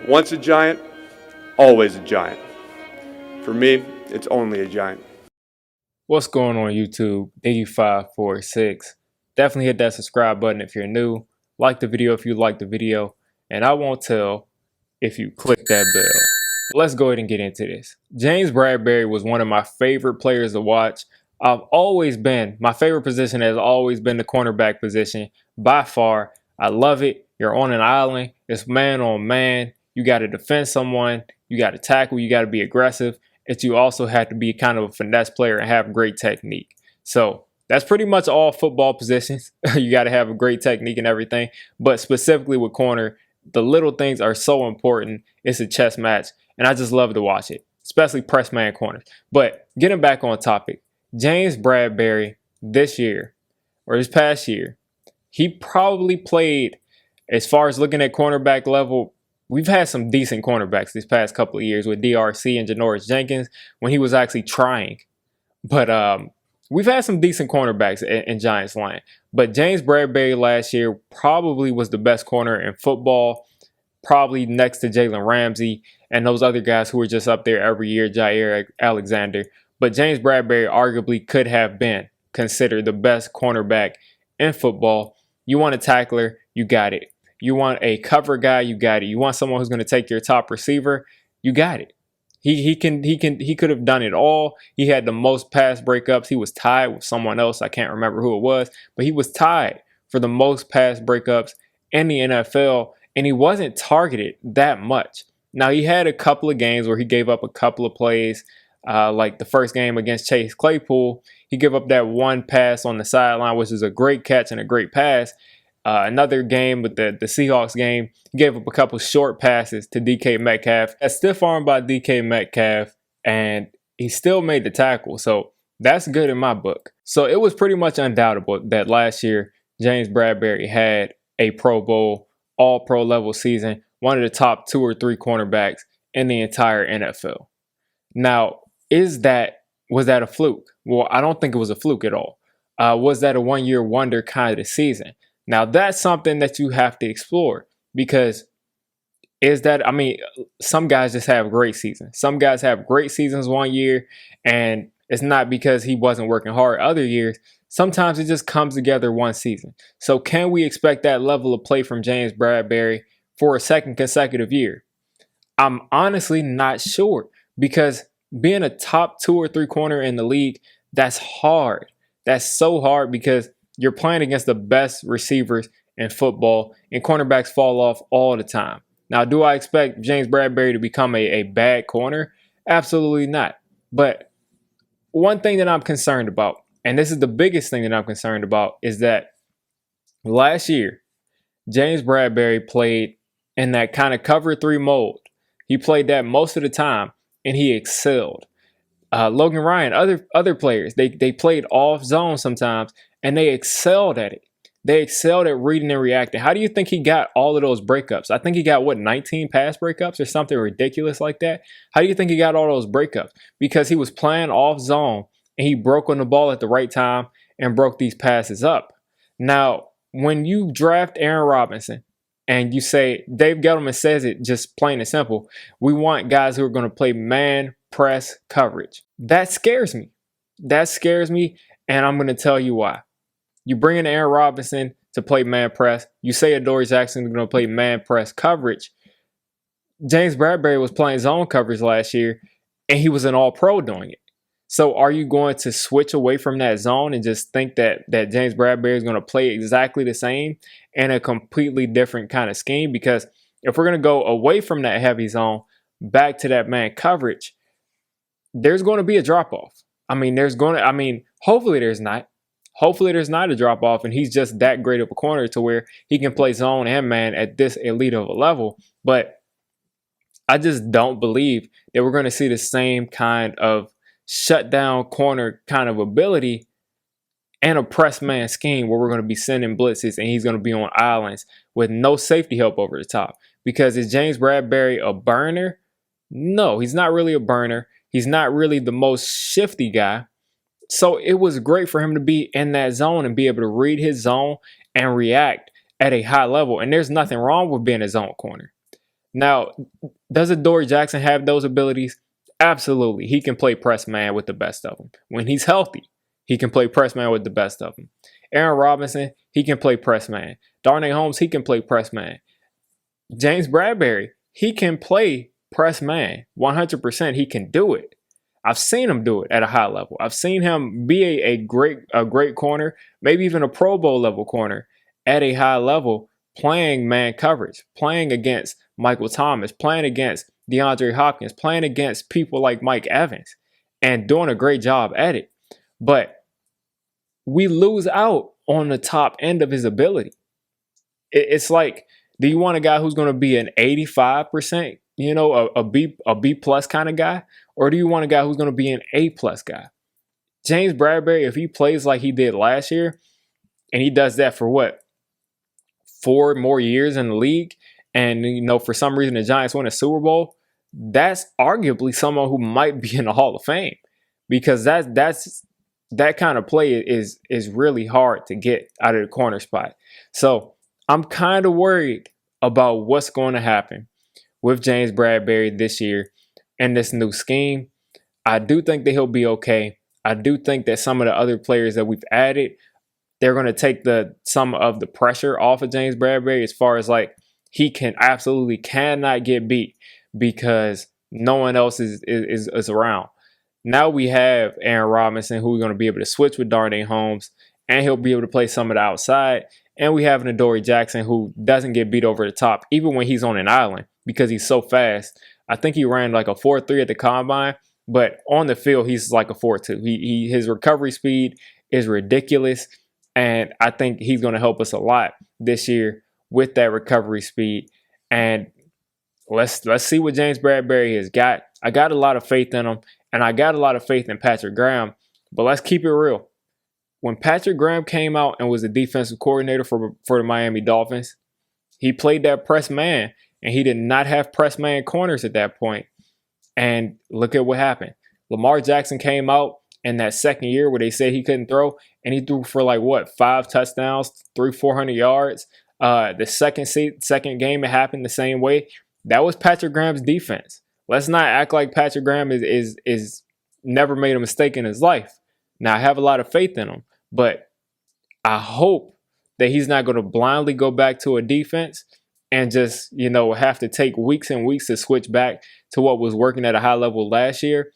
Once a giant, always a giant. For me, it's only a giant. What's going on YouTube? Diggy546. Definitely hit that subscribe button if you're new. Like the video if you like the video. And I won't tell if you click that bell. Let's go ahead and get into this. James Bradberry was one of my favorite players to watch. My favorite position has always been the cornerback position by far. I love it. You're on an island. It's man on man. You got to defend someone. You got to tackle. You got to be aggressive. That you also have to be kind of a finesse player and have great technique. So that's pretty much all football positions. You got to have a great technique and everything. But specifically with corner, the little things are so important. It's a chess match, and I just love to watch it, especially press man corners. But getting back on topic, James Bradberry this year, or this past year, he probably played, as far as looking at cornerback level, we've had some decent cornerbacks these past couple of years with DRC and Janoris Jenkins when he was actually trying. But we've had some decent cornerbacks in Giants land. But James Bradberry last year probably was the best corner in football, probably next to Jalen Ramsey and those other guys who were just up there every year, Jair Alexander. But James Bradberry arguably could have been considered the best cornerback in football. You want a tackler, you got it. You want a cover guy, you got it. You want someone who's going to take your top receiver, you got it. He could have done it all. He had the most pass breakups. He was tied with someone else. I can't remember who it was, but he was tied for the most pass breakups in the NFL, and he wasn't targeted that much. Now, he had a couple of games where he gave up a couple of plays, like the first game against Chase Claypool. He gave up that one pass on the sideline, which is a great catch and a great pass. Another game with the Seahawks game, he gave up a couple short passes to DK Metcalf. A stiff arm by DK Metcalf, and he still made the tackle. So that's good in my book. So it was pretty much undoubtable that last year James Bradberry had a Pro Bowl, all-pro level season, one of the top 2 or 3 cornerbacks in the entire NFL. Now, was that a fluke? Well, I don't think it was a fluke at all. Was that a one-year wonder kind of season? Now, that's something that you have to explore, because some guys just have great seasons. Some guys have great seasons one year, and it's not because he wasn't working hard other years. Sometimes it just comes together one season. So can we expect that level of play from James Bradberry for a second consecutive year? I'm honestly not sure, because being a top 2 or 3 corner in the league, that's hard. That's so hard, because you're playing against the best receivers in football, and cornerbacks fall off all the time. Now, do I expect James Bradberry to become a bad corner? Absolutely not. But one thing that I'm concerned about, and this is the biggest thing that I'm concerned about, is that last year, James Bradberry played in that kind of cover 3 mode. He played that most of the time, and he excelled. Logan Ryan, other players, they played off zone sometimes, and they excelled at it. They excelled at reading and reacting. How do you think he got all of those breakups? I think he got, 19 pass breakups or something ridiculous like that? How do you think he got all those breakups? Because he was playing off zone, and he broke on the ball at the right time and broke these passes up. Now, when you draft Aaron Robinson, and you say, Dave Gettleman says it just plain and simple, we want guys who are going to play man press coverage. That scares me. That scares me, and I'm going to tell you why. You bring in Aaron Robinson to play man press. You say Adoree Jackson is going to play man press coverage. James Bradberry was playing zone coverage last year, and he was an all-pro doing it. So are you going to switch away from that zone and just think that James Bradberry is going to play exactly the same in a completely different kind of scheme? Because if we're going to go away from that heavy zone back to that man coverage, there's going to be a drop-off. Hopefully there's not. Hopefully there's not a drop-off, and he's just that great of a corner to where he can play zone and man at this elite of a level. But I just don't believe that we're going to see the same kind of shutdown corner kind of ability and a press man scheme where we're going to be sending blitzes and he's going to be on islands with no safety help over the top. Because is James Bradberry a burner? No, he's not really a burner. He's not really the most shifty guy. So it was great for him to be in that zone and be able to read his zone and react at a high level. And there's nothing wrong with being a zone corner. Now, does Adoree Jackson have those abilities? Absolutely. He can play press man with the best of them. When he's healthy, he can play press man with the best of them. Aaron Robinson, he can play press man. Darnay Holmes, he can play press man. James Bradberry, he can play press man. 100%, he can do it. I've seen him do it at a high level. I've seen him be a great corner, maybe even a Pro Bowl level corner at a high level, playing man coverage, playing against Michael Thomas, playing against DeAndre Hopkins, playing against people like Mike Evans, and doing a great job at it. But we lose out on the top end of his ability. It's like, do you want a guy who's going to be an 85%, a B plus kind of guy, or do you want a guy who's going to be an A plus guy? James Bradberry, if he plays like he did last year, and he does that for what, 4 more years in the league, and for some reason the Giants win a Super Bowl, that's arguably someone who might be in the Hall of Fame, because that kind of play is really hard to get out of the corner spot. So I'm kind of worried about what's going to happen with James Bradberry this year in this new scheme. I do think that he'll be okay. I do think that some of the other players that we've added, they're going to take some of the pressure off of James Bradberry, as far as like he cannot get beat because no one else is around. Now we have Aaron Robinson, who we're going to be able to switch with Darnay Holmes, and he'll be able to play some of the outside. And we have an Adoree Jackson who doesn't get beat over the top, even when he's on an island, because he's so fast. I think he ran like a 4.3 at the combine, but on the field, he's like a 4.2. His recovery speed is ridiculous, and I think he's going to help us a lot this year with that recovery speed. And let's see what James Bradberry has got. I got a lot of faith in him, and I got a lot of faith in Patrick Graham, but let's keep it real. When Patrick Graham came out and was the defensive coordinator for the Miami Dolphins, he played that press man, and he did not have press man corners at that point. And look at what happened. Lamar Jackson came out in that second year where they said he couldn't throw, and he threw for 5 touchdowns, 400 yards. The second game it happened the same way. That was Patrick Graham's defense. Let's not act like Patrick Graham is never made a mistake in his life. Now, I have a lot of faith in him, but I hope that he's not going to blindly go back to a defense and just, have to take weeks and weeks to switch back to what was working at a high level last year.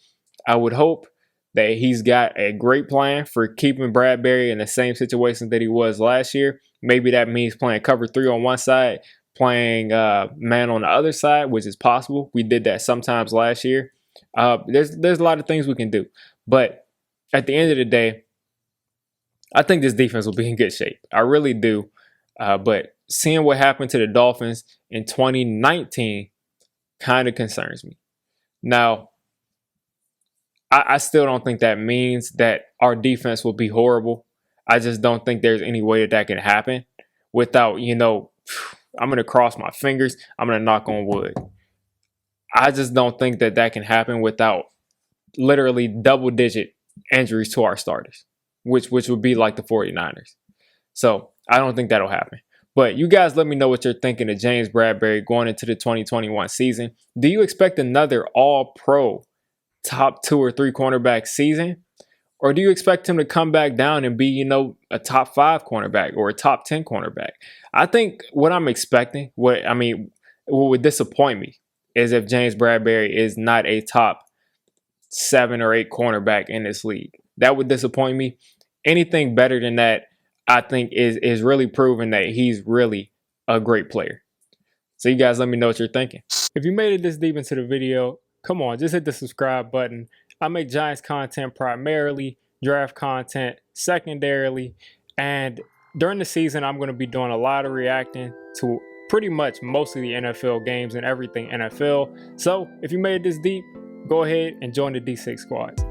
I would hope that he's got a great plan for keeping Bradberry in the same situation that he was last year. Maybe that means playing cover 3 on one side, playing man on the other side, which is possible. We did that sometimes last year. There's a lot of things we can do. But at the end of the day, I think this defense will be in good shape. I really do. But seeing what happened to the Dolphins in 2019 kind of concerns me. Now, I still don't think that means that our defense will be horrible. I just don't think there's any way that can happen without, I'm going to cross my fingers. I'm going to knock on wood. I just don't think that can happen without literally double-digit injuries to our starters, which would be like the 49ers. So I don't think that'll happen. But you guys let me know what you're thinking of James Bradberry going into the 2021 season. Do you expect another all-pro top 2 or 3 cornerback season? Or do you expect him to come back down and be, a top 5 cornerback or a top 10 cornerback? I think what I'm expecting, what would disappoint me is if James Bradberry is not a top 7 or 8 cornerback in this league. That would disappoint me. Anything better than that, I think, is really proving that he's really a great player. So you guys let me know what you're thinking. If you made it this deep into the video, come on, just hit the subscribe button. I make Giants content primarily, draft content secondarily, and during the season, I'm going to be doing a lot of reacting to pretty much most of the NFL games and everything NFL. So if you made it this deep, go ahead and join the D6 squad.